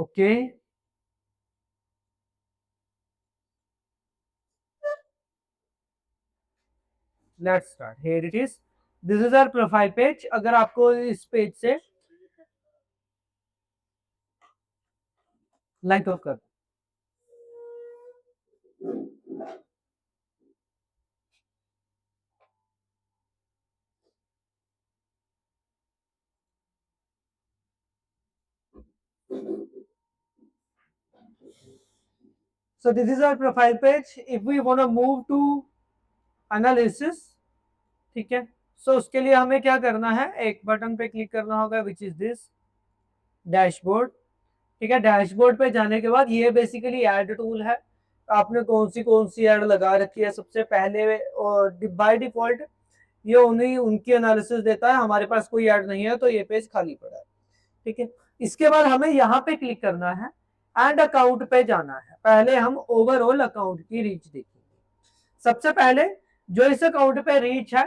Okay, let's start. Here it is, this is our profile page. अगर आपको इस page से लाइट ऑफ कर, so this is our profile page. If we want to move to analysis, ठीक है, सो उसके लिए हमें क्या करना है, एक बटन पे क्लिक करना होगा विच इज दिस डैशबोर्ड। ठीक है, डैशबोर्ड पे जाने के बाद ये बेसिकली ऐड टूल है। आपने कौन सी ऐड लगा रखी है सबसे पहले, और बाय डिफॉल्ट ये उन्हीं उनकी एनालिसिस देता है। हमारे पास कोई ऐड नहीं है तो ये पेज खाली पड़ा है। ठीक है, इसके बाद हमें यहाँ पे क्लिक करना है एंड अकाउंट पे जाना है। पहले हम ओवरऑल अकाउंट की रीच देखेंगे। सबसे पहले जो इस अकाउंट पे रीच है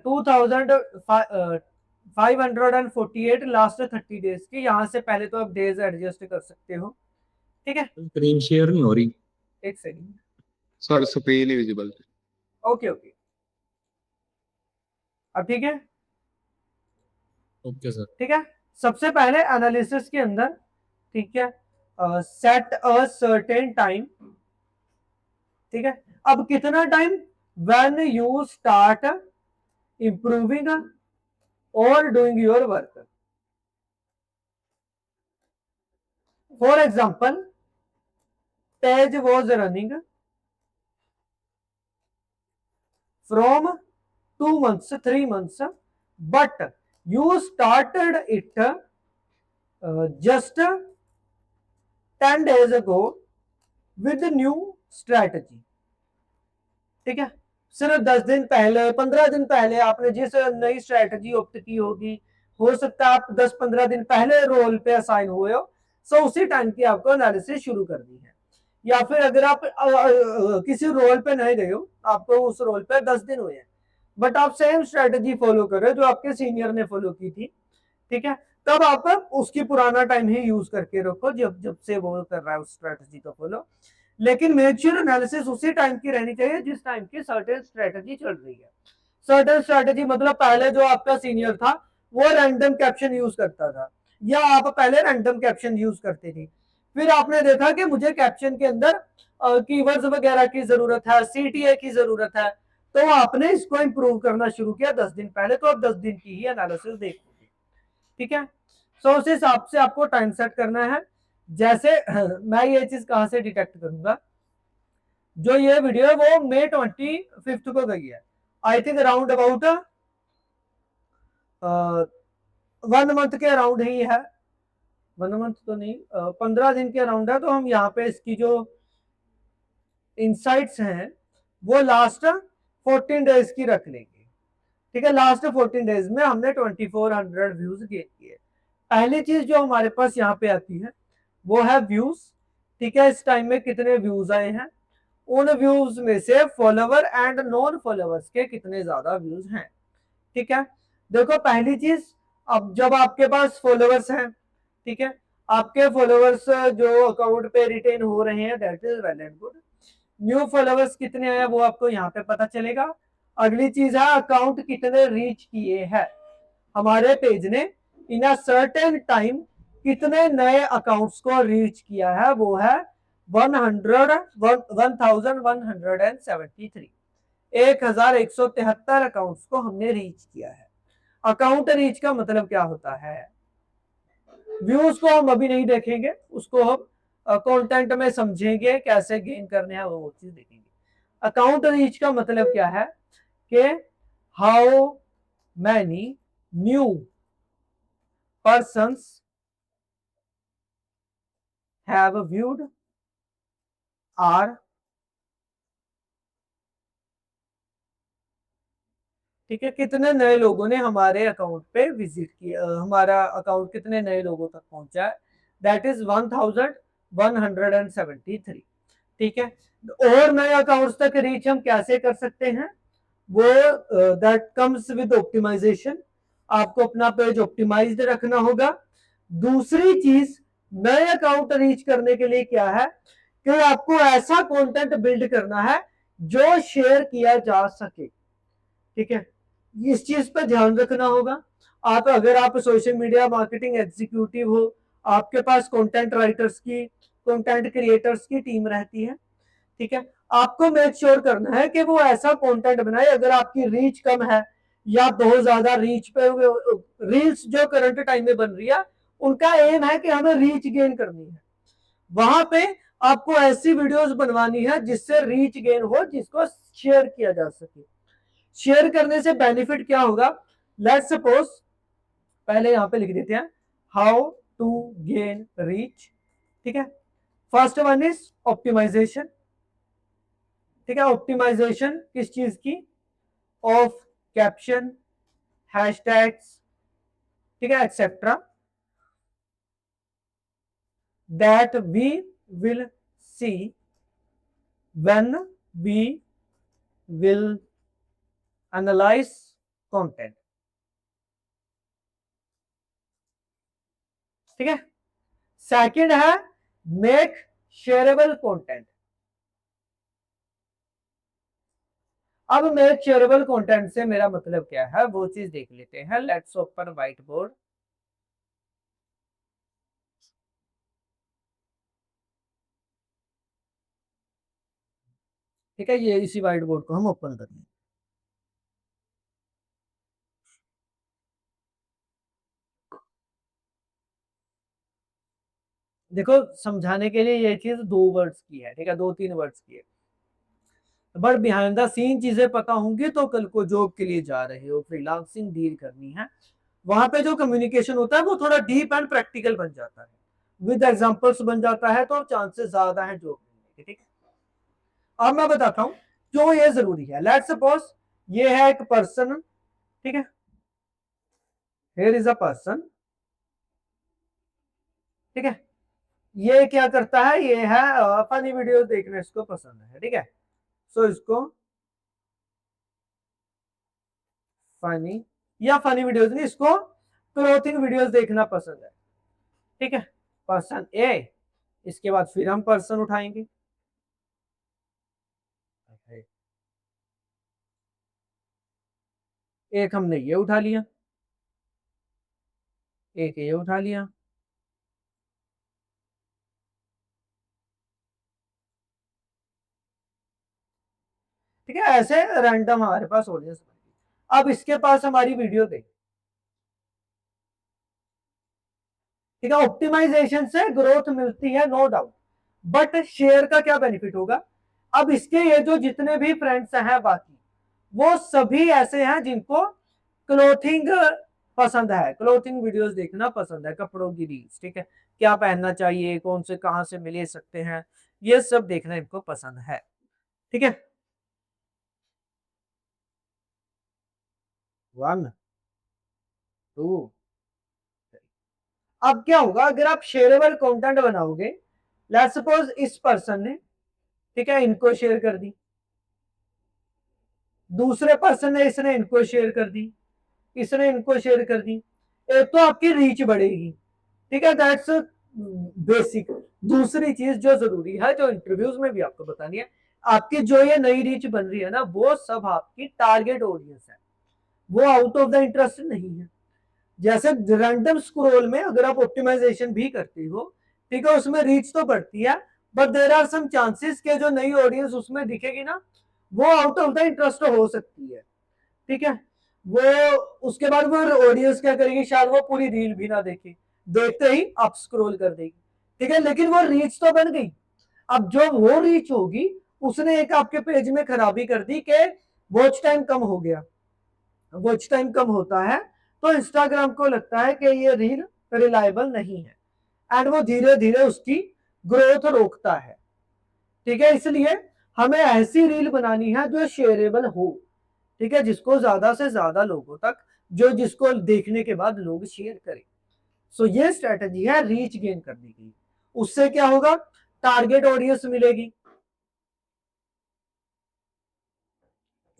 2548 लास्ट 30 डेज की। यहाँ से पहले तो आप डेज एडजस्ट कर सकते हो। ठीक है, स्क्रीन शेयर नहीं हो रही। एक सेकंड, सर स्क्रीन ही विजिबल। ओके ओके, अब ठीक है। Okay sir. ठीक है, सबसे पहले एनालिसिस के अंदर, ठीक है, सेट अ सर्टेन टाइम। ठीक है, अब कितना time, when you start improving और doing your work. For example, page was running from 2 months 3 months, but you started it just 10 days ago with new strategy। ठीक है, सिर्फ 10 दिन पहले 15 दिन पहले आपने जिस नई स्ट्रेटजी ऑप्ट की होगी, हो सकता है आप 10-15 दिन पहले रोल पे असाइन हुए हो, सो उसी टाइम की आपको एनालिसिस शुरू करनी है। या फिर अगर आप किसी रोल पे नहीं गए हो, आपको उस रोल पे 10 दिन हुए हैं, बट आप सेम स्ट्रेटजी फॉलो कर रहे हो जो आपके सीनियर ने फॉलो की थी। ठीक है, तब आप उसकी पुराना टाइम ही यूज करके रखो जब जब से वो कर रहा है उस स्ट्रेटजी को फॉलो। लेकिन मेक श्योर एनालिसिस उसी टाइम की रहनी चाहिए जिस टाइम की सर्टेन स्ट्रेटजी चल रही है। सर्टेन स्ट्रेटजी मतलब पहले जो आपका सीनियर था वो रैंडम कैप्शन यूज करता था, या आप पहले रैंडम कैप्शन यूज करते थे, फिर आपने देखा कि मुझे कैप्शन के अंदर कीवर्ड्स वगैरह की जरूरत है, सीटीए की जरूरत है, तो आपने इसको इंप्रूव करना शुरू किया 10 दिन पहले। तो अब 10 दिन की ही एनालिसिस देखोगे। ठीक है, सो उस हिसाब से आपको टाइम सेट करना है। जैसे मैं ये चीज कहां से डिटेक्ट करूंगा, जो ये वीडियो है वो मई 25 को गई है, I think around about 1 month के अराउंड ही है, 1 मंथ तो नहीं, 15 दिन के अराउंड है। तो हम यहाँ पे इसकी जो इंसाइट्स हैं वो लास्ट 14 डेज की रख लेंगे। ठीक है, लास्ट 14 डेज में हमने 2400 व्यूज गेन किए। पहली चीज जो हमारे पास यहाँ पे आती है वो है व्यूज। ठीक है, इस टाइम में कितने व्यूज आए हैं, उन व्यूज में से फॉलोवर एंड नॉन फॉलोवर्स के कितने ज्यादा व्यूज हैं। ठीक है, देखो पहली चीज, अब जब आपके पास फॉलोवर्स हैं, ठीक है, आपके फॉलोवर्स जो अकाउंट पे रिटेन हो रहे हैं, that is well and good. New followers कितने आए वो आपको यहाँ पे पता चलेगा। अगली चीज है अकाउंट कितने रीच किए हैं, हमारे पेज ने इन अ सर्टेन टाइम कितने नए अकाउंट्स को रीच किया है, वो है 1173, 1173 अकाउंट्स को हमने रीच किया है। अकाउंट रीच का मतलब क्या होता है, व्यूज को हम अभी नहीं देखेंगे, उसको हम कंटेंट में समझेंगे कैसे गेन करने हैं, वो चीज देखेंगे। अकाउंट रीच का मतलब क्या है कि how many new persons have viewed are, ठीक है, कितने नए लोगों ने हमारे अकाउंट पे विजिट किया, हमारा अकाउंट कितने नए लोगों तक पहुंचा है, दैट इज 1173। ठीक है, और नए अकाउंट्स तक रीच हम कैसे कर सकते हैं, वो दैट कम्स विद ऑप्टिमाइजेशन। आपको अपना पेज ऑप्टिमाइज्ड रखना होगा। दूसरी चीज नए अकाउंट रीच करने के लिए क्या है कि आपको ऐसा कंटेंट बिल्ड करना है जो शेयर किया जा सके। ठीक है, इस चीज पे ध्यान रखना होगा। आप अगर आप सोशल मीडिया मार्केटिंग एग्जीक्यूटिव हो, आपके पास कंटेंट राइटर्स की, कंटेंट क्रिएटर्स की टीम रहती है। ठीक है, आपको मेक श्योर करना है कि वो ऐसा कंटेंट बनाए, अगर आपकी रीच कम है या बहुत ज्यादा रीच पे, रील्स जो करंट टाइम में बन रही है उनका एम है कि हमें रीच गेन करनी है, वहां पे आपको ऐसी वीडियोस बनवानी है जिससे रीच गेन हो, जिसको शेयर किया जा सके। शेयर करने से बेनिफिट क्या होगा, लेट्स सपोज, पहले यहां पे लिख देते हैं हाउ टू गेन रीच। ठीक है, फर्स्ट वन इज ऑप्टिमाइजेशन। ठीक है, ऑप्टिमाइजेशन किस चीज की, ऑफ कैप्शन, हैशटैग्स, ठीक है, etcetera, that we will see when we will analyse content. ठीक है, सेकंड है मेक शेयरेबल कंटेंट। अब मेक शेयरेबल कंटेंट से मेरा मतलब क्या है वो चीज देख लेते हैं। Let's open white board. ठीक है, ये इसी व्हाइट बोर्ड को हम ओपन कर लें। देखो, समझाने के लिए ये चीज दो वर्ड्स की है, ठीक है, दो तीन वर्ड्स की है, बट बिहाइंड द सीन चीजें पता होंगी तो कल को जॉब के लिए जा रहे हो, फ्रीलांसिंग डील करनी है, वहां पे जो कम्युनिकेशन होता है वो थोड़ा डीप एंड प्रैक्टिकल बन जाता है, विद एग्जांपल्स बन जाता है, तो चांसेस ज्यादा है जॉब मिलने के। ठीक है, अब मैं बताता हूं क्यों ये जरूरी है। लेट्स सपोज ये है एक पर्सन। ठीक है, हियर इज अ पर्सन। ठीक है, ये क्या करता है, ये है फनी वीडियो देखना इसको पसंद है। ठीक है, सो इसको फनी, या फनी वीडियोस नहीं, इसको क्लोथिंग वीडियोस देखना पसंद है। ठीक है, पर्सन ए, इसके बाद फिर हम पर्सन उठाएंगे। एक हमने ये उठा लिया, एक ये उठा लिया। ठीक है, ऐसे रैंडम हमारे पास ऑडियंस। अब इसके पास हमारी वीडियो देख। ठीक है, ऑप्टिमाइजेशन से ग्रोथ मिलती है नो डाउट, बट शेयर का क्या बेनिफिट होगा। अब इसके ये जो जितने भी फ्रेंड्स हैं बाकी, वो सभी ऐसे हैं जिनको क्लोथिंग पसंद है, क्लोथिंग वीडियोस देखना पसंद है, कपड़ों की रील्स। ठीक है, क्या पहनना चाहिए, कौन से कहां से मिले सकते हैं, ये सब देखना इनको पसंद है। ठीक है, वन, टू। अब क्या होगा अगर आप शेयरेबल कंटेंट बनाओगे, लेट्स सपोज इस पर्सन ने, ठीक है, इनको शेयर कर दी, दूसरे पर्सन ने, इसने इनको शेयर कर दी, इसने इनको शेयर कर दी, एक तो आपकी रीच बढ़ेगी। ठीक है, दैट्स बेसिक। दूसरी चीज जो जरूरी है, जो इंटरव्यूज में भी आपको बतानी है, आपकी जो ये नई रीच बन रही है ना, वो सब आपकी टारगेट ऑडियंस है, वो आउट ऑफ द इंटरेस्ट नहीं है। जैसे रैंडम स्क्रॉल में अगर आप ऑप्टिमाइजेशन भी करते हो, ठीक है, उसमें रीच तो बढ़ती है, but there are some chances के जो नई ऑडियंस उसमें दिखेगी ना, वो आउट ऑफ द इंटरेस्ट हो सकती है। ठीक है, वो उसके बाद वो ऑडियंस क्या करेगी, शायद वो पूरी रील भी ना देखे, देखते ही आप स्क्रॉल कर देगी। ठीक है, लेकिन वो रीच तो बन गई। अब जो वो रीच होगी, उसने एक आपके पेज में खराबी कर दी कि वॉच टाइम कम हो गया। वॉच टाइम कम होता है तो इंस्टाग्राम को लगता है कि ये रील रिलायबल नहीं है, एंड वो धीरे धीरे उसकी ग्रोथ रोकता है। ठीक है, इसलिए हमें ऐसी रील बनानी है जो शेयरेबल हो। ठीक है, जिसको ज्यादा से ज्यादा लोगों तक, जो जिसको देखने के बाद लोग शेयर करें। सो ये स्ट्रेटजी है रीच गेन करने की। उससे क्या होगा, टारगेट ऑडियंस मिलेगी,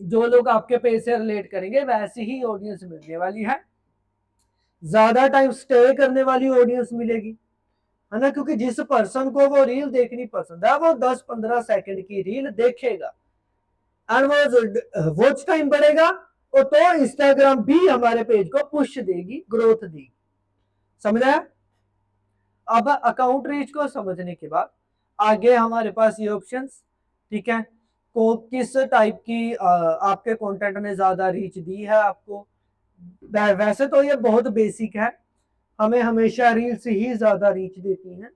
जो लोग आपके पेज से रिलेट करेंगे वैसी ही ऑडियंस मिलने वाली है, ज्यादा टाइम स्टे करने वाली ऑडियंस मिलेगी, है ना, क्योंकि जिस पर्सन को वो रील देखनी पसंद है वो 10-15 सेकंड की रील देखेगा एंड वो वॉच टाइम बढ़ेगा, और तो इंस्टाग्राम भी हमारे पेज को पुश देगी, ग्रोथ देगी। समझ आया? अब अकाउंट रीच को समझने के बाद आगे हमारे पास ये ऑप्शंस, ठीक है, को किस टाइप की आपके कंटेंट ने ज्यादा रीच दी है आपको। वैसे तो ये बहुत बेसिक है, हमें हमेशा रील्स ही ज्यादा रीच देती हैं,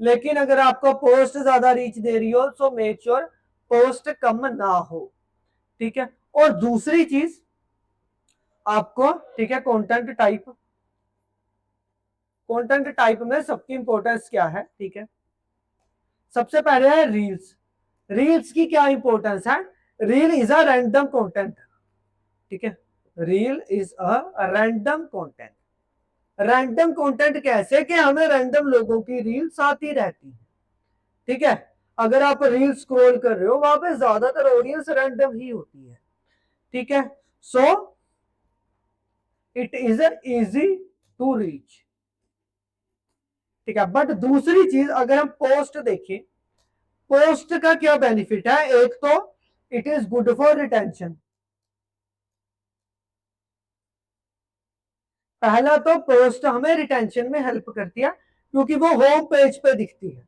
लेकिन अगर आपको पोस्ट ज्यादा रीच दे रही हो तो मेक श्योर पोस्ट कम ना हो, ठीक है। और दूसरी चीज आपको, ठीक है, कंटेंट टाइप, कंटेंट टाइप में सबकी इंपॉर्टेंस क्या है, ठीक है। सबसे पहले है रील्स। रील्स की क्या इंपॉर्टेंस है? Reel is a random content, ठीक है। Reel is a random content. Random content कैसे कि हमें रैंडम लोगों की रील्स आती रहती है, ठीक है। अगर आप रील स्क्रॉल कर रहे हो वहां पे ज्यादातर ऑडियंस रैंडम ही होती है, ठीक है। So it is easy to reach, ठीक है। बट दूसरी चीज अगर हम पोस्ट देखें, पोस्ट का क्या बेनिफिट है? एक तो it is good for retention. पहला तो पोस्ट हमें रिटेंशन में हेल्प करती है क्योंकि वो होम पेज पे दिखती है,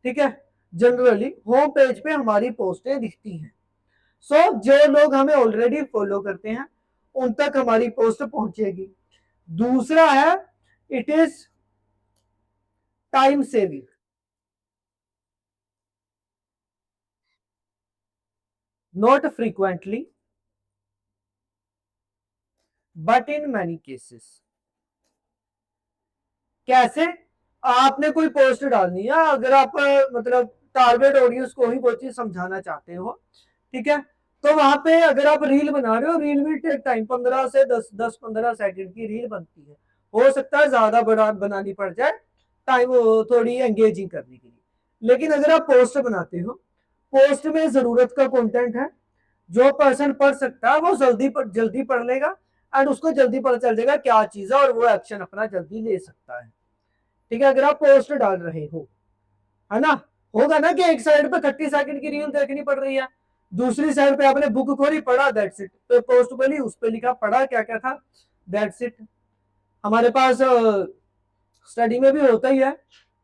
ठीक है। जनरली होम पेज पे हमारी पोस्टें दिखती हैं। सो जो लोग हमें ऑलरेडी फॉलो करते हैं उन तक हमारी पोस्ट पहुंचेगी। दूसरा है it is time saving. Not frequently but in many cases. कैसे? आपने कोई पोस्ट डालनी है, अगर आप मतलब टारगेट ऑडियंस को ही वो चीज समझाना चाहते हो, ठीक है, तो वहां पे अगर आप रील बना रहे हो, रील भी टेक टाइम 15 से 10-15 सेकंड की रील बनती है, हो सकता है ज्यादा बड़ा बनानी पड़ जाए टाइम थोड़ी एंगेजिंग करने के लिए। लेकिन अगर आप पोस्ट बनाते हो, पोस्ट में जरूरत का कंटेंट है, जो पर्सन पढ़ सकता है वो जल्दी पढ़ लेगा एंड उसको जल्दी पता चल जाएगा क्या चीज है और वो एक्शन अपना जल्दी ले सकता है, ठीक है। अगर आप पोस्ट डाल रहे हो, है ना, होगा ना कि एक साइड पे 30 सेकंड की रील देखनी पड़ रही है, दूसरी साइड पे आपने बुक खोली पढ़ा, दैट्स इट। तो पोस्ट बोली उस पे लिखा पढ़ा क्या क्या था, दैट्स इट। हमारे पास स्टडी में भी होता ही है,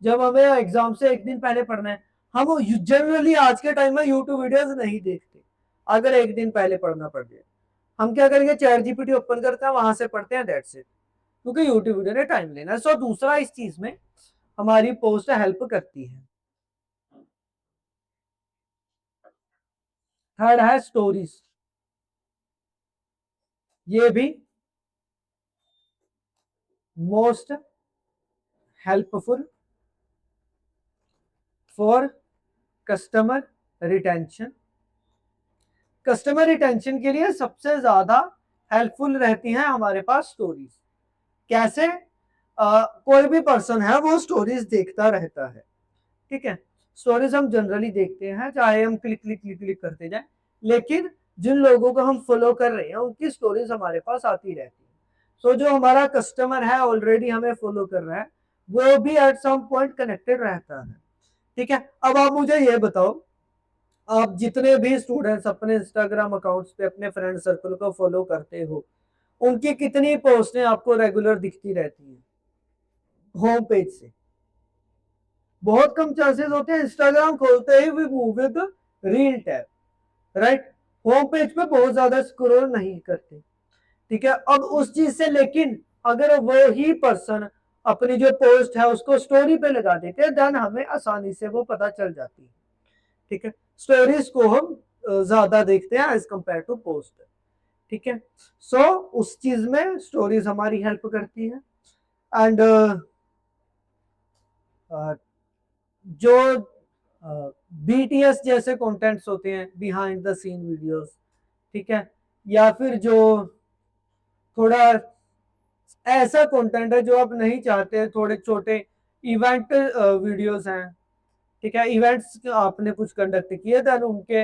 जब हमें एग्जाम से एक दिन पहले पढ़ना है, हम जनरली आज के टाइम में यूट्यूब वीडियोस नहीं देखते अगर एक दिन पहले पढ़ना पड़ जाए। हम क्या करेंगे, चैट जीपीटी ओपन करते हैं, वहां से पढ़ते हैं, दैट्स इट, क्योंकि यूट्यूब वीडियो ने टाइम लेना है। सो दूसरा इस चीज में हमारी पोस्ट हेल्प करती है। थर्ड है स्टोरीज। ये भी most helpful for customer retention. Customer retention के लिए सबसे ज्यादा हेल्पफुल रहती हैं हमारे पास स्टोरीज। कैसे? कोई भी पर्सन है वो स्टोरीज देखता रहता है, ठीक है। स्टोरीज हम जनरली देखते हैं चाहे हम क्लिक क्लिक क्लिक क्लिक करते जाए, लेकिन जिन लोगों को हम फॉलो कर रहे हैं उनकी स्टोरीज हमारे पास आती रहती है। सो जो हमारा कस्टमर है ऑलरेडी हमें फॉलो कर रहा है, वो भी एट सम पॉइंट कनेक्टेड रहता है, ठीक है। अब आप मुझे ये बताओ, आप जितने भी स्टूडेंट्स अपने इंस्टाग्राम अकाउंट्स पे अपने फ्रेंड सर्कल को फॉलो करते हो, उनकी कितनी पोस्टें आपको रेगुलर दिखती रहती हैं होम पेज से? बहुत कम चांसेस होते हैं, इंस्टाग्राम खोलते ही we move with reel tab, right. Home page पे बहुत ज्यादा स्क्रॉल नहीं करते, ठीक है। अब उस चीज से, लेकिन अगर वो ही पर्सन अपनी जो पोस्ट है उसको स्टोरी पे लगा देते हैं, देन हमें आसानी से वो पता चल जाती है, ठीक है। स्टोरीज को हम ज्यादा देखते हैं एज कंपेयर टू पोस्ट, ठीक है। सो उस चीज में स्टोरीज हमारी हेल्प करती है। एंड जो बीटीएस जैसे कंटेंट्स होते हैं, बिहाइंड द सीन वीडियोस, ठीक है, या फिर जो थोड़ा ऐसा कंटेंट है जो आप नहीं चाहते, थोड़े छोटे इवेंट वीडियोस हैं, ठीक है, इवेंट्स आपने कुछ कंडक्ट किए थे उनके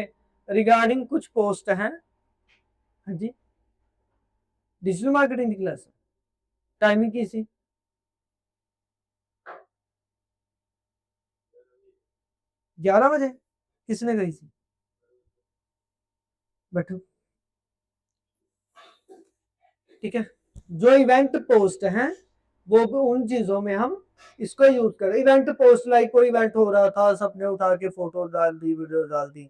रिगार्डिंग कुछ पोस्ट हैं। हाँ जी, डिजिटल मार्केटिंग की क्लास टाइमिंग की सी 11 बजे किसने गई थी? बैठो। ठीक है, जो इवेंट पोस्ट है वो भी उन चीजों में हम इसको यूज करें। इवेंट पोस्ट लाइक कोई इवेंट हो रहा था, सबने उठा के फोटो डाल दी, वीडियो डाल दी,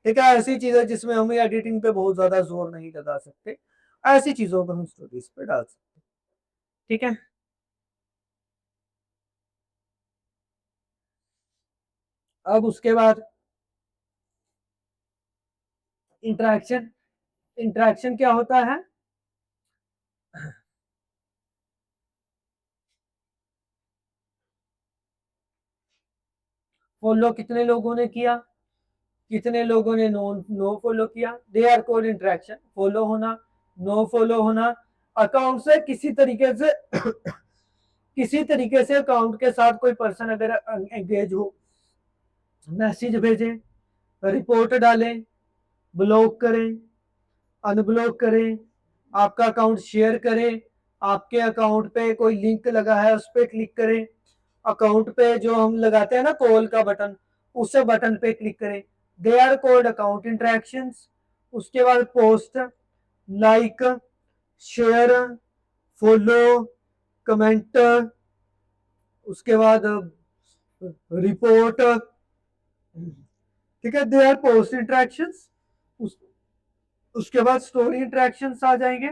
ठीक है, ऐसी चीजें जिसमें हम एडिटिंग पे बहुत ज्यादा जोर नहीं लगा सकते, ऐसी चीजों को हम स्टोरीज पे डाल सकते हैं। ठीक है, अब उसके बाद इंटरेक्शन। इंटरेक्शन क्या होता है? फॉलो कितने लोगों ने किया, कितने लोगों ने नो नो फॉलो किया, they are called interaction. Follow होना, नो फॉलो होना, अकाउंट से किसी तरीके से किसी तरीके से अकाउंट के साथ कोई पर्सन अगर एंगेज हो, मैसेज भेजें, रिपोर्ट डालें, ब्लॉक करें, अनब्लॉक करें, आपका अकाउंट शेयर करें, आपके अकाउंट पे कोई लिंक लगा है उस पर क्लिक करें, अकाउंट पे जो हम लगाते हैं ना कॉल का बटन, उस बटन पे क्लिक करें, they are called account interactions. उसके बाद post, like, share, follow, comment, उसके बाद रिपोर्ट, ठीक है, दे आर पोस्ट इंटरेक्शंस। उस, उसके बाद स्टोरी इंटरेक्शंस आ जाएंगे।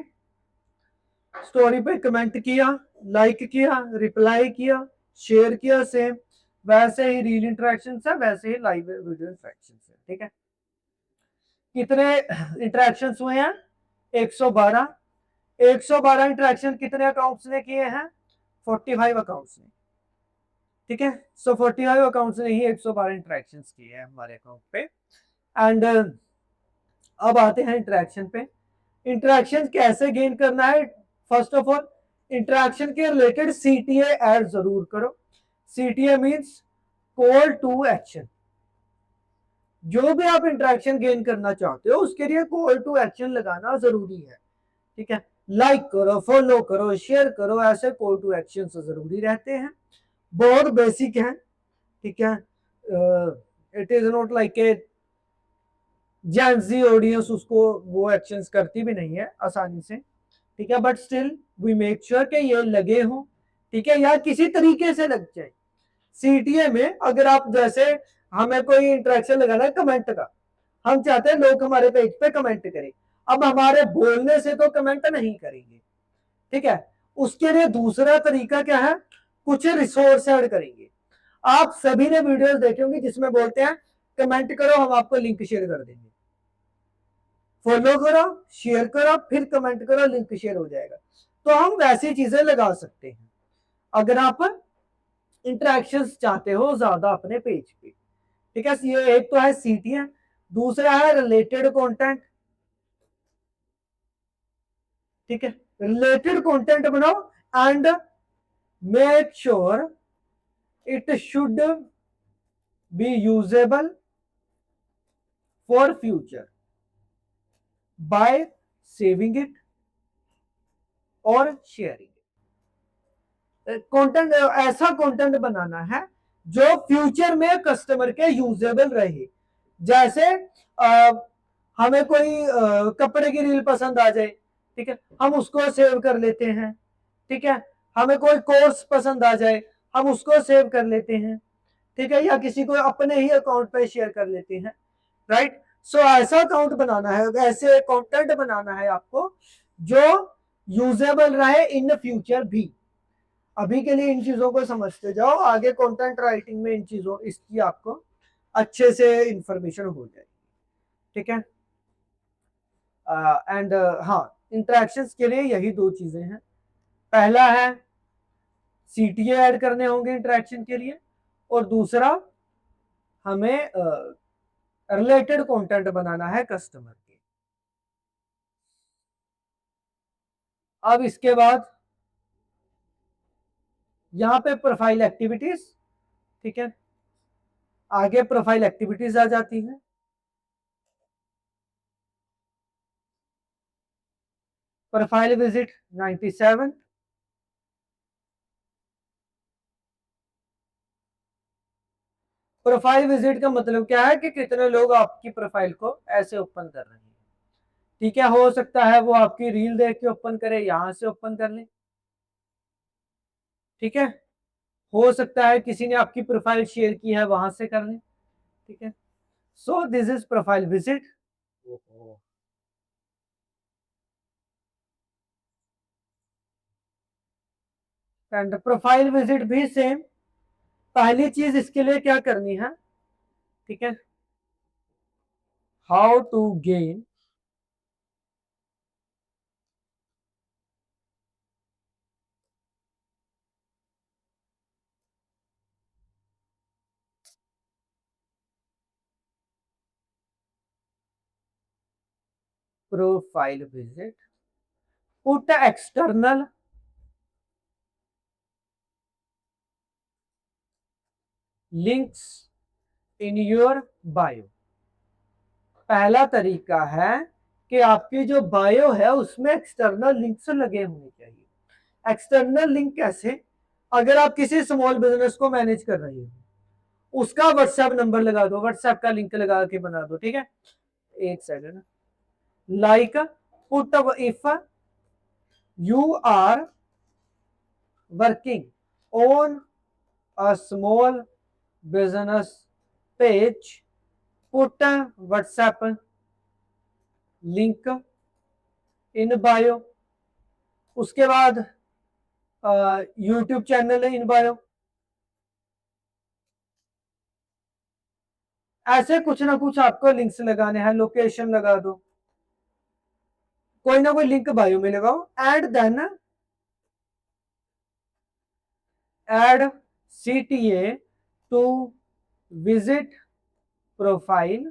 स्टोरी पे कमेंट किया, लाइक किया, रिप्लाई किया, शेयर किया, सेम वैसे ही रील इंटरेक्शन है, वैसे ही लाइव वीडियो इंटरेक्शन है। ठीक है, कितने इंटरेक्शन हुए हैं? 112। 112 इंटरेक्शन कितने अकाउंट्स ने किए हैं? 45 अकाउंट्स ने। ठीक है, सो 45 अकाउंट्स ने ही 112 इंटरेक्शन किए हैं हमारे अकाउंट पे। एंड अब आते हैं इंटरेक्शन पे। इंटरेक्शन कैसे गेन करना है? फर्स्ट ऑफ ऑल, इंटरेक्शन के रिलेटेड सीटीए ऐड जरूर करो। CTA means call to action. जो भी आप इंटरेक्शन गेन करना चाहते हो उसके लिए कॉल टू एक्शन लगाना जरूरी है। ठीक है, लाइक करो, फॉलो करो, शेयर करो, ऐसे कॉल टू एक्शन जरूरी रहते हैं, बहुत बेसिक है। ठीक है, it is not like a Gen Z audience उसको वो एक्शंस करती भी नहीं है आसानी से। ठीक है, but still we make sure कि ये लगे हो। ठीक है, या किसी तरीके से लग जाए। सीटीए में अगर आप जैसे हमें कोई इंटरेक्शन लगाना है कमेंट का, हम चाहते हैं लोग हमारे पेज पे कमेंट करें, अब हमारे बोलने से तो कमेंट नहीं करेंगे। ठीक है, उसके लिए दूसरा तरीका क्या है? कुछ रिसोर्स ऐड करेंगे। आप सभी ने वीडियोस देखे होंगे जिसमें बोलते हैं कमेंट करो हम आपको लिंक शेयर कर देंगे, फॉलो करो, शेयर करो, फिर कमेंट करो, लिंक शेयर हो जाएगा। तो हम वैसी चीजें लगा सकते हैं अगर आप इंटरेक्शंस चाहते हो ज्यादा अपने पेज पे। ठीक है, ये एक तो है सीटीएम, दूसरा है रिलेटेड कंटेंट। ठीक है, रिलेटेड कंटेंट बनाओ and make sure it should be usable for future by saving it और शेयरिंग। कंटेंट ऐसा कंटेंट बनाना है जो फ्यूचर में कस्टमर के यूजेबल रहे। जैसे हमें कोई कपड़े की रील पसंद आ जाए, ठीक है, हम उसको सेव कर लेते हैं। ठीक है, हमें कोई कोर्स पसंद आ जाए, हम उसको सेव कर लेते हैं। ठीक है, या किसी को अपने ही अकाउंट पे शेयर कर लेते हैं। राइट, सो ऐसा अकाउंट बनाना है, ऐसे कंटेंट बनाना है आपको जो यूजेबल रहे इन फ्यूचर भी। अभी के लिए इन चीजों को समझते जाओ, आगे कंटेंट राइटिंग में इन चीजों इसकी आपको अच्छे से इंफॉर्मेशन हो जाएगी। ठीक है, एंड हाँ, इंटरेक्शंस के लिए यही दो चीजें हैं। पहला है सीटीए ऐड करने होंगे इंटरेक्शन के लिए, और दूसरा हमें रिलेटेड कंटेंट बनाना है कस्टमर के। अब इसके बाद यहाँ पे प्रोफाइल एक्टिविटीज। ठीक है, आगे प्रोफाइल एक्टिविटीज आ जाती हैं। प्रोफाइल विजिट 97, प्रोफाइल विजिट का मतलब क्या है कि कितने लोग आपकी प्रोफाइल को ऐसे ओपन कर रहे हैं। ठीक है, हो सकता है वो आपकी रील देख के ओपन करे, यहां से ओपन कर ले। ठीक है, हो सकता है किसी ने आपकी प्रोफाइल शेयर की है, वहां से कर ले। ठीक है, so this is profile visit. And profile visit भी सेम। पहली चीज इसके लिए क्या करनी है, ठीक है, how to gain profile visit, put external links in your bio. पहला तरीका है कि आपकी जो बायो है उसमें एक्सटर्नल लिंक्स लगे होने चाहिए। एक्सटर्नल लिंक कैसे, अगर आप किसी स्मॉल बिजनेस को मैनेज कर रहे हो, उसका व्हाट्सएप नंबर लगा दो, व्हाट्सएप का लिंक लगा के बना दो। ठीक है, एक second, like put if you are working on a small business page, put WhatsApp link in bio. उसके बाद यूट्यूब चैनल है इन बायो। ऐसे कुछ ना कुछ आपको लिंक्स लगाने हैं, लोकेशन लगा दो, कोई ना कोई लिंक बायो में लगाओ। And then add CTA to visit profile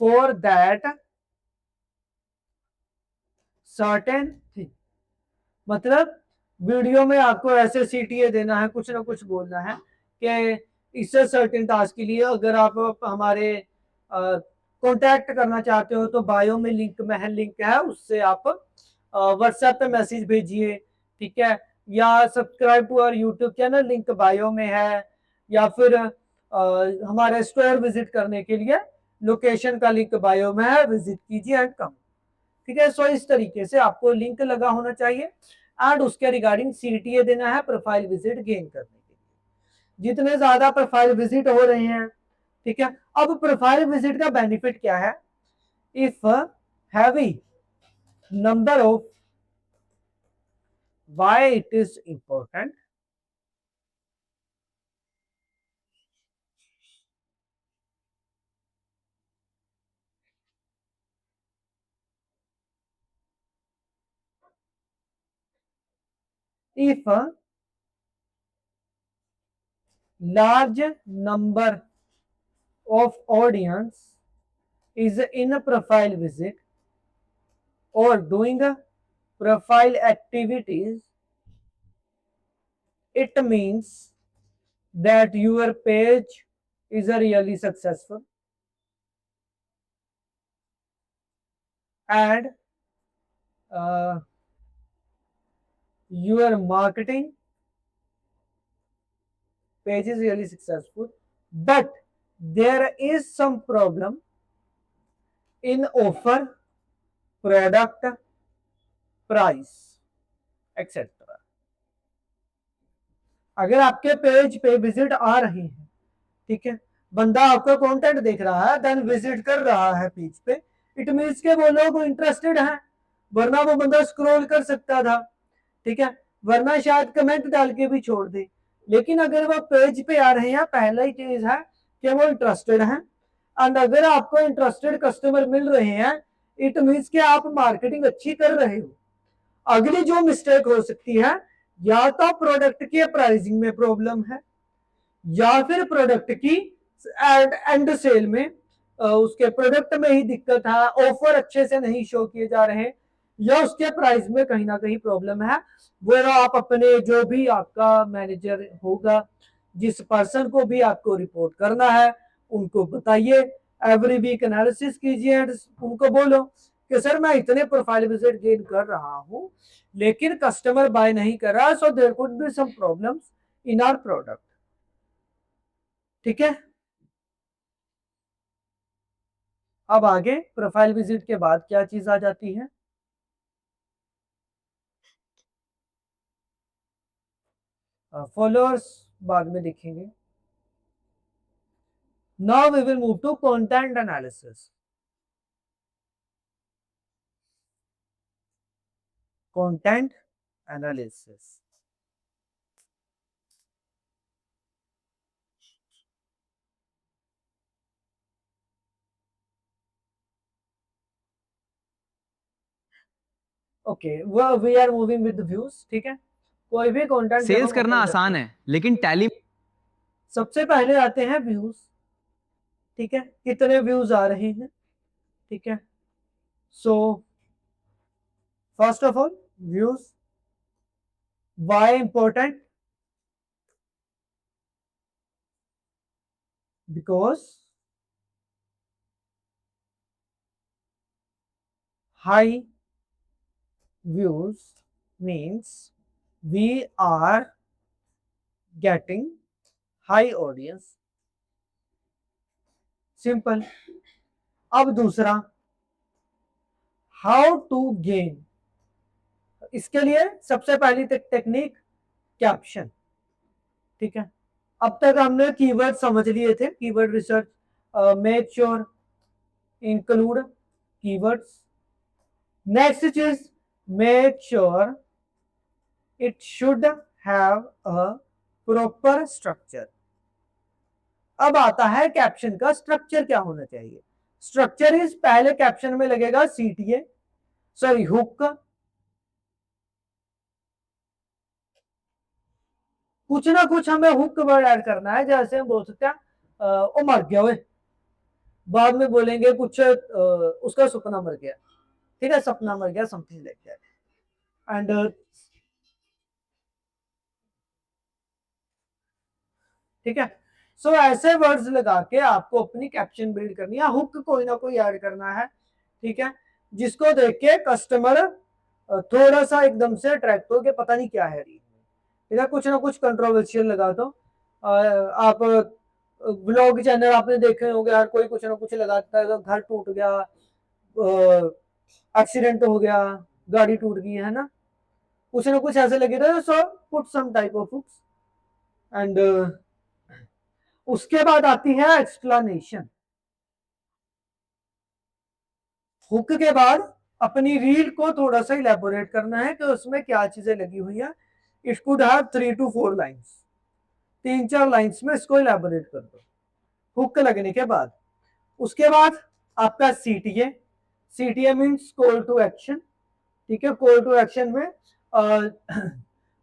for that certain thing. मतलब वीडियो में आपको ऐसे CTA देना है, कुछ ना कुछ बोलना है कि इससे सर्टेन टास्क के लिए अगर आप हमारे कांटेक्ट करना चाहते हो तो बायो में लिंक है, उससे आप व्हाट्सएप पे मैसेज भेजिए। ठीक है, या subscribe to our YouTube channel, link bio में है। या फिर हमारे स्टोर विजिट करने के लिए लोकेशन का लिंक बायो में है, विजिट कीजिए एंड कम। ठीक है, सो इस तरीके से आपको लिंक लगा होना चाहिए एंड उसके रिगार्डिंग CTA देना है प्रोफाइल विजिट गेन करने के लिए। जितने ज्यादा प्रोफाइल विजिट हो रहे हैं, ठीक है। अब प्रोफाइल विजिट का बेनिफिट क्या है, if heavy number of, why it is important, if a large number of audience is in a profile visit or doing a profile activities, it means that your page is a really successful and uh, your marketing page is really successful, but there is some problem in offer, product, price, etc. अगर आपके page पे visit आ रही है, ठीक है, बंदा आपका content देख रहा है, देन विजिट कर रहा है पेज पे, इट मीन्स के वो लोग इंटरेस्टेड हैं, वरना वो बंदा स्क्रॉल कर सकता था। ठीक है, वरना शायद कमेंट डाल के भी छोड़ दे। लेकिन अगर वो पेज पे आ रहे हैं, पहला ही चीज है कि वो इंटरेस्टेड हैं। एंड अगर आपको इंटरेस्टेड कस्टमर मिल रहे हैं, इट मीन्स कि आप मार्केटिंग अच्छी कर रहे हो। अगली जो मिस्टेक हो सकती है, या तो प्रोडक्ट के प्राइसिंग में प्रॉब्लम है, या फिर प्रोडक्ट की एंड सेल में उसके प्रोडक्ट में ही दिक्कत है, ऑफर अच्छे से नहीं शो किए जा रहे, या उसके प्राइस में कहीं ना कहीं प्रॉब्लम है। वो आप अपने जो भी आपका मैनेजर होगा, जिस पर्सन को भी आपको रिपोर्ट करना है, उनको बताइए, एवरी वीक एनालिसिस कीजिए, उनको बोलो कि सर मैं इतने प्रोफाइल विजिट गेन कर रहा हूं, लेकिन कस्टमर बाय नहीं कर रहा, so there could be some problems in our product. ठीक है, अब आगे प्रोफाइल विजिट के बाद क्या चीज आ जाती है, फॉलोअर्स बाद में देखेंगे। Now we will move to content analysis. Content analysis, okay, we are moving with views. ठीक है, कोई भी कंटेंट सेल्स करना आसान है, लेकिन टैली सबसे पहले आते हैं व्यूज। ठीक है, कितने व्यूज आ रहे हैं। ठीक है, so first of all views, why important, because high views means we are getting high audience, simple। अब दूसरा, हाउ टू गेन, इसके लिए सबसे पहली टेक्निक कैप्शन। ठीक है, अब तक हमने कीवर्ड समझ लिए थे, keyword research, make sure include keywords. Next चीज, make sure it should have a proper structure. अब आता है कैप्शन का स्ट्रक्चर क्या होना चाहिए। स्ट्रक्चर इज, पहले कैप्शन में लगेगा सीटीए, सॉरी हुक, कुछ ना कुछ हमें हुक वर्ड ऐड करना है। जैसे हम बोल सकते हैं ओ मर गया वे, बाद में बोलेंगे कुछ उसका सपना मर गया। ठीक है, सपना मर गया, समथिंग लाइक दैट। एंड ठीक है, सो ऐसे वर्ड्स लगा के आपको अपनी कैप्शन बिल्ड करनी है, हुक कोई ना कोई ऐड करना है। ठीक है, जिसको देख के कस्टमर थोड़ा सा एकदम से अट्रैक्ट हो के पता नहीं क्या है। ठीक है, कुछ ना कुछ कंट्रोवर्शियल लगा दो। आप ब्लॉग चैनल आपने देखे होंगे, हर कोई कुछ ना कुछ लगाता है, घर टूट गया, एक्सीडेंट हो गया, गाड़ी टूट गई, है ना, कुछ ना कुछ ऐसे लगे रहे। So put some type of hooks. And उसके बाद आती है एक्सप्लेनेशन। हुक के बाद अपनी रील को थोड़ा सा इलेबोरेट करना है कि उसमें क्या चीजें लगी हुई है। It could have 3 to 4 lines, 3-4 lines में इसको इलेबोरेट कर दो हुक लगने के बाद। उसके बाद आपका CTA, CTA means call to action. ठीक है, कॉल टू एक्शन में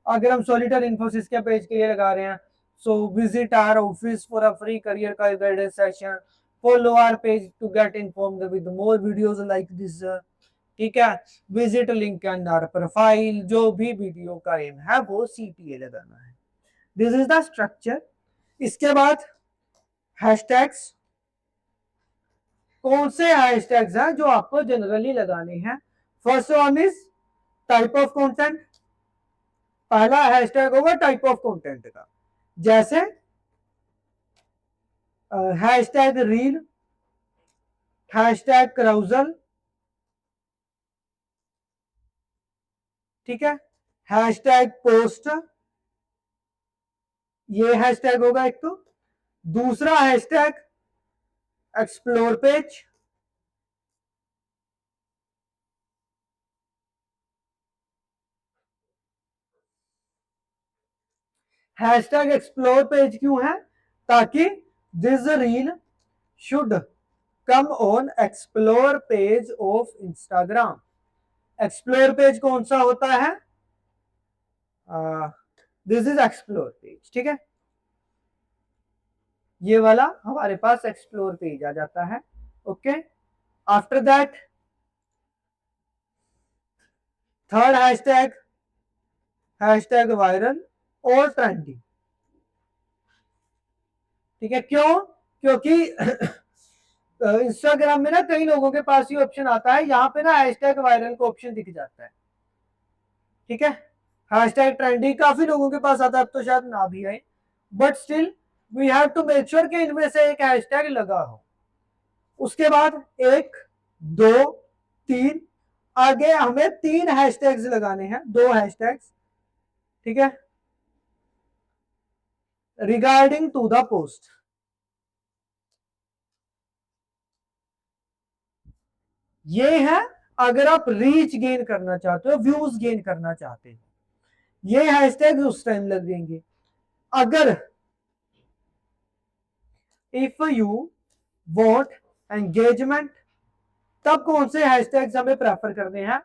अगर हम सॉलिटर इन्फोसिस के पेज के लिए लगा रहे हैं, so visit our office for a free career guidance session, follow our page to get informed with more videos like this. ठीक है, visit link and our profile, जो भी वीडियो का एम है वो सीटीए लगाना है। This is the structure. इसके बाद हैशटैग्स, कौन से हैशटैग्स हैं जो आपको जनरली लगाने हैं। First one is type of content, पहला हैशटैग होगा टाइप ऑफ कंटेंट का, जैसे हैशटैग रील, हैशटैग क्राउजल, ठीक है, हैशटैग पोस्ट, ये हैशटैग होगा एक। तो दूसरा hashtag explore page, hashtag explore page क्यों है, ताकि this reel should come on explore page of Instagram. Explore page कौन सा होता है, दिस इज एक्सप्लोर पेज। ठीक है, ये वाला हमारे पास एक्सप्लोर पेज आ जाता है। Okay, after that third hashtag, hashtag viral और ट्रेंडिंग। ठीक है, क्यों, क्योंकि इंस्टाग्राम में ना कई लोगों के पास ये ऑप्शन आता है, यहाँ पे ना हैशटैग वायरल का ऑप्शन दिख जाता है। ठीक है, हैशटैग ट्रेंडिंग काफी लोगों के पास आता है, अब तो शायद ना भी आए, but still we have to make sure कि इनमें से एक हैशटैग लगा हो। उसके बाद 1 2 3, आगे हमें 3 हैशटैग्स लगाने हैं, 2 हैशटैग्स, ठीक है, रिगार्डिंग टू द पोस्ट। ये है अगर आप रीच गेन करना चाहते हो, व्यूज गेन करना चाहते हो, ये हैशटैग उस टाइम लगेंगे। अगर इफ यू वॉन्ट एंगेजमेंट, तब कौन से हैशटैग्स हमें प्रेफर करने हैं?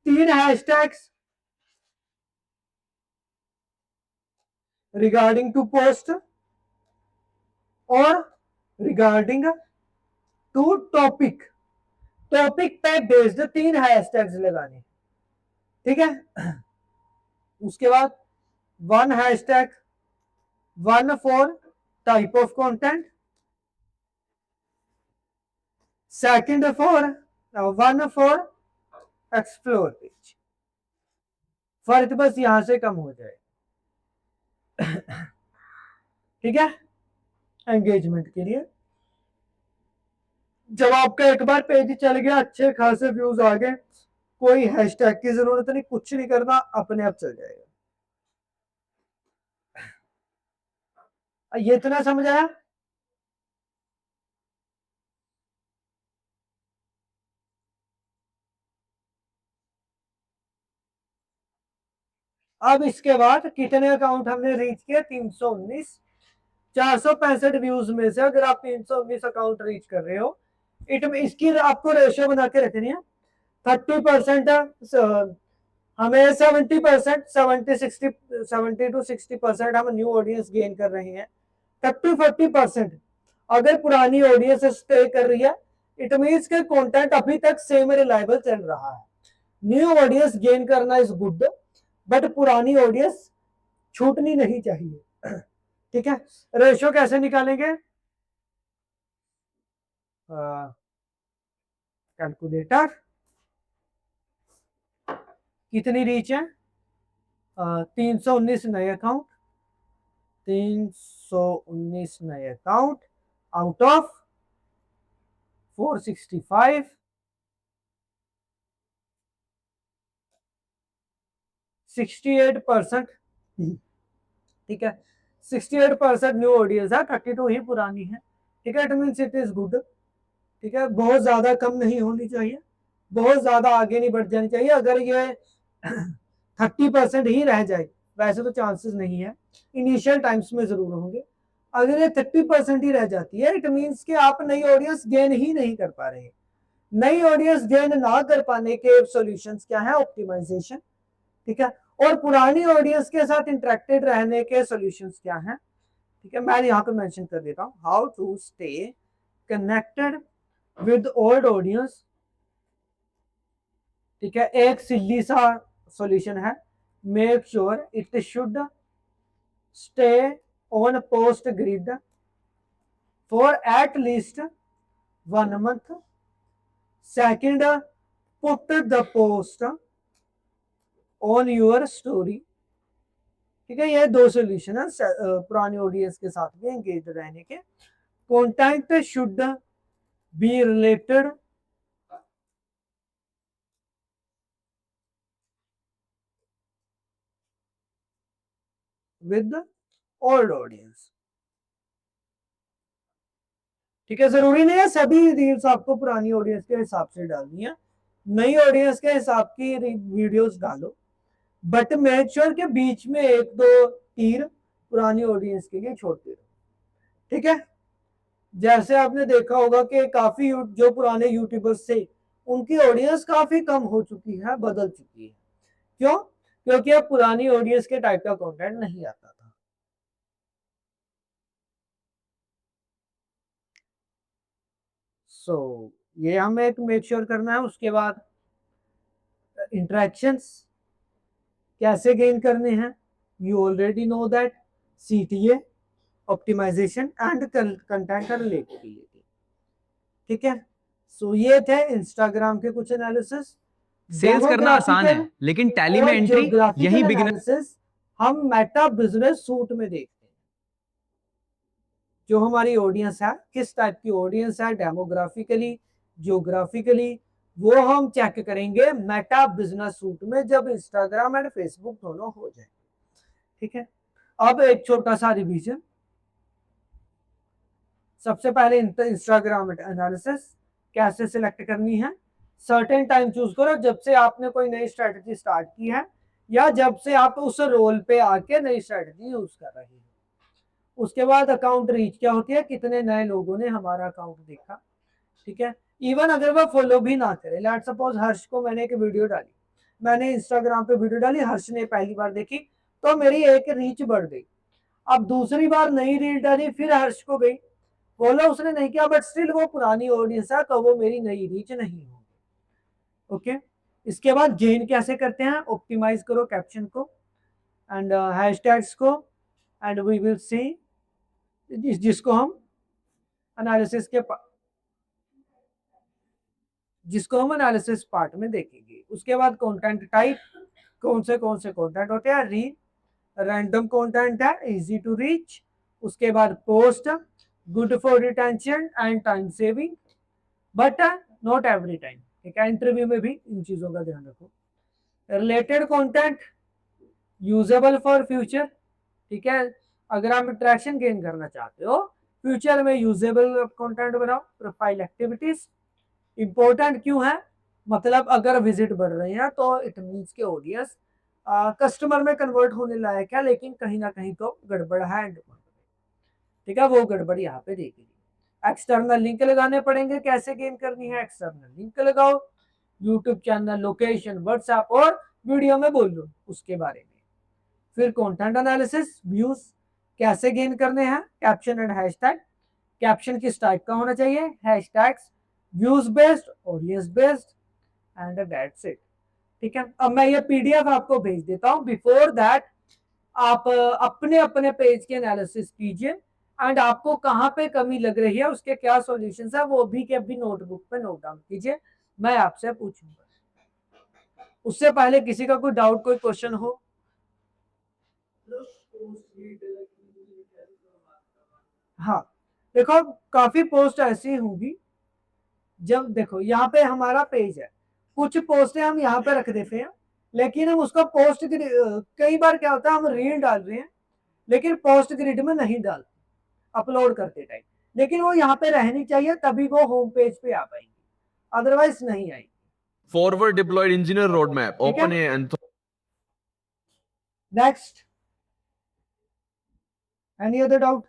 3 हैशटैग्स रिगार्डिंग टू पोस्ट और रिगार्डिंग टू टॉपिक। टॉपिक पे बेस्ड 3 हैशटैग्स लगाने, ठीक है। उसके बाद 1 hashtag 1 for type of content, second for 1 for explore page. फर्क बस यहां से कम हो जाए, ठीक है, एंगेजमेंट के लिए। जब आपका एक बार पेज चल गया, अच्छे खासे व्यूज आ गए, कोई हैशटैग की जरूरत नहीं, कुछ नहीं करना, अपने आप चल जाएगा। ये इतना समझ आया? अब इसके बाद कितने अकाउंट हमने रीच किए? 319। 465 व्यूज में से अगर आप 319 अकाउंट रीच कर रहे हो, इसकी आपको रेशियो बना के रखनी है। 30% हमें 70%, 70 to 60% हम न्यू ऑडियंस गेन कर रहे हैं। 30-40% अगर पुरानी ऑडियंस स्टे कर रही है, इट मीन्स के कंटेंट अभी तक सेम रिलायबल चल रहा है। न्यू ऑडियंस गेन करना इज गुड, बट पुरानी ऑडियंस छूटनी नहीं चाहिए, ठीक है। रेशियो कैसे निकालेंगे? कैलकुलेटर, कितनी रीच है? 319 नए अकाउंट, 319 नए अकाउंट आउट ऑफ 465, 68%, ठीक है। 68% न्यू ऑडियंस है, 32 ही पुरानी है, ठीक है। It means it is good, ठीक है। बहुत ज्यादा कम नहीं होनी चाहिए, बहुत ज्यादा आगे नहीं बढ़ जानी चाहिए। अगर ये 30% ही रह जाए, वैसे तो चांसेस नहीं है, इनिशियल टाइम्स में जरूर होंगे। अगर ये 30% ही रह जाती है, इट मीन्स कि आप नई ऑडियंस गेन ही नहीं कर पा रहे। नई ऑडियंस गेन ना कर पाने के सॉल्यूशंस क्या है? ऑप्टिमाइजेशन, ठीक है। और पुरानी ऑडियंस के साथ इंटरेक्टेड रहने के सॉल्यूशंस क्या हैं? ठीक है, मैं यहाँ पे मेंशन कर देता हूँ। How to stay connected with old audience, ठीक है। एक सिल्ली सा सॉल्यूशन है, make sure it should stay on post grid for at least 1 month। Second, put the post on your story, ठीक है। ये 2 सॉल्यूशन है पुरानी ऑडियंस के साथ भी एंगेज रहने के। Content should be related with old audience, ठीक है। जरूरी नहीं है सभी रील्स आपको पुरानी ऑडियंस के हिसाब से डालनी है, नई ऑडियंस के हिसाब की वीडियोस डालो, बट मेक श्योर के बीच में 1-2 तीर पुरानी ऑडियंस के लिए छोड़ते रहो, ठीक है। जैसे आपने देखा होगा कि काफी जो पुराने यूट्यूबर्स थे, उनकी ऑडियंस काफी कम हो चुकी है, बदल चुकी है। क्यों? क्योंकि अब पुरानी ऑडियंस के टाइप का कंटेंट नहीं आता था। ये हमें एक मेक श्योर करना है। उसके बाद इंटरेक्शंस कैसे गेन करने हैं? You already know that, CTA, optimisation and content relatability, ठीक है। ये थे इंस्टाग्राम के कुछ एनालिसिस। सेल्स करना आसान है, लेकिन टैली में एंट्री यही बिगिनर एनालिसिस हम मेटा बिजनेस सूट में देखते हैं। जो हमारी ऑडियंस है किस टाइप की ऑडियंस है, डेमोग्राफिकली, जियोग्राफिकली, वो हम चेक करेंगे मेटा बिजनेस सूट में जब इंस्टाग्राम एंड फेसबुक दोनों हो जाए। ठीक है, अब एक छोटा सा रिवीजन। सबसे पहले इंस्टाग्राम एनालिसिस कैसे सिलेक्ट करनी है, सर्टेन टाइम चूज करो जब से आपने कोई नई स्ट्रेटजी स्टार्ट की है या जब से आप उस रोल पे आके नई स्ट्रेटजी यूज कर रहे हैं। उसके बाद अकाउंट रीच क्या होती है, कितने नए लोगों ने हमारा अकाउंट देखा। ठीक है, इवन अगर वह फॉलो भी ना करे, लेट सपोज हर्ष को मैंने एक वीडियो डाली, मैंने इंस्टाग्राम पे वीडियो डाली, हर्ष ने पहली बार देखी तो मेरी एक रीच बढ़ गई। अब दूसरी बार नई रील डाली, फिर हर्ष को गई, फॉलो उसने नहीं किया, बट स्टिल वो पुरानी ऑडियंस है तो वो मेरी नई रीच नहीं होगी। ओके, इसके बाद गेन कैसे करते हैं, ऑप्टिमाइज करो कैप्शन को एंड हैशटैग्स को, एंड वी विल सी जिसको हम एनालिसिस के एनालिसिस पार्ट में देखेंगे। उसके बाद कंटेंट टाइप, कौन से कंटेंट होते हैं, रील, रैंडम कंटेंट है, इजी टू रीच। उसके बाद post, good for retention and time saving, but not every time. ठीक है, इंटरव्यू में भी इन चीजों का ध्यान रखो। Related content, usable for future. ठीक है, अगर आप इंटरेक्शन गेन करना चाहते हो फ्यूचर में, यूजेबल कंटेंट बनाओ। प्रोफाइल एक्टिविटीज इंपॉर्टेंट क्यों है, मतलब अगर विजिट बढ़ रहे हैं तो इट मीन्स के ऑडियंस कस्टमर में कन्वर्ट होने लायक है, लेकिन कहीं ना कहीं तो गड़बड़ है। ठीक है, वो गड़बड़ यहाँ पे देखेगी। एक्सटर्नल लिंक लगाने पड़ेंगे, कैसे गेन करनी है, एक्सटर्नल लिंक लगाओ, यूट्यूब चैनल, लोकेशन, व्हाट्सएप, और वीडियो में बोल दो उसके बारे में। फिर कंटेंट एनालिसिस, व्यूज कैसे गेन करने हैं, कैप्शन एंड हैशटैग, कैप्शन किस टाइप का होना चाहिए, hashtags views based, audience based, and that's it. ठीक है, अब मैं ये पीडीएफ आपको भेज देता हूं, बिफोर दैट आप अपने अपने पेज के एनालिसिस कीजिए एंड आपको कहां पे कमी लग रही है, उसके क्या सॉल्यूशंस है, वो भी के अभी नोटबुक पे नोट डाउन कीजिए, मैं आपसे पूछूंगा। उससे पहले किसी का कोई डाउट, कोई क्वेश्चन हो? हाँ, देखो काफी पोस्ट ऐसी होंगी, जब देखो यहाँ पे हमारा पेज है, कुछ पोस्टें हम यहाँ पे रख देते हैं, लेकिन हम उसका पोस्ट कई बार क्या होता है, हम रील डाल रहे हैं लेकिन पोस्ट ग्रिड में नहीं डालते अपलोड करते टाइम, लेकिन वो यहाँ पे रहनी चाहिए, तभी वो होम पेज पे आ पाएंगी, अदरवाइज नहीं आएगी। Forward deployed engineer roadmap, ठीक है? OpenAI and next, any other doubt?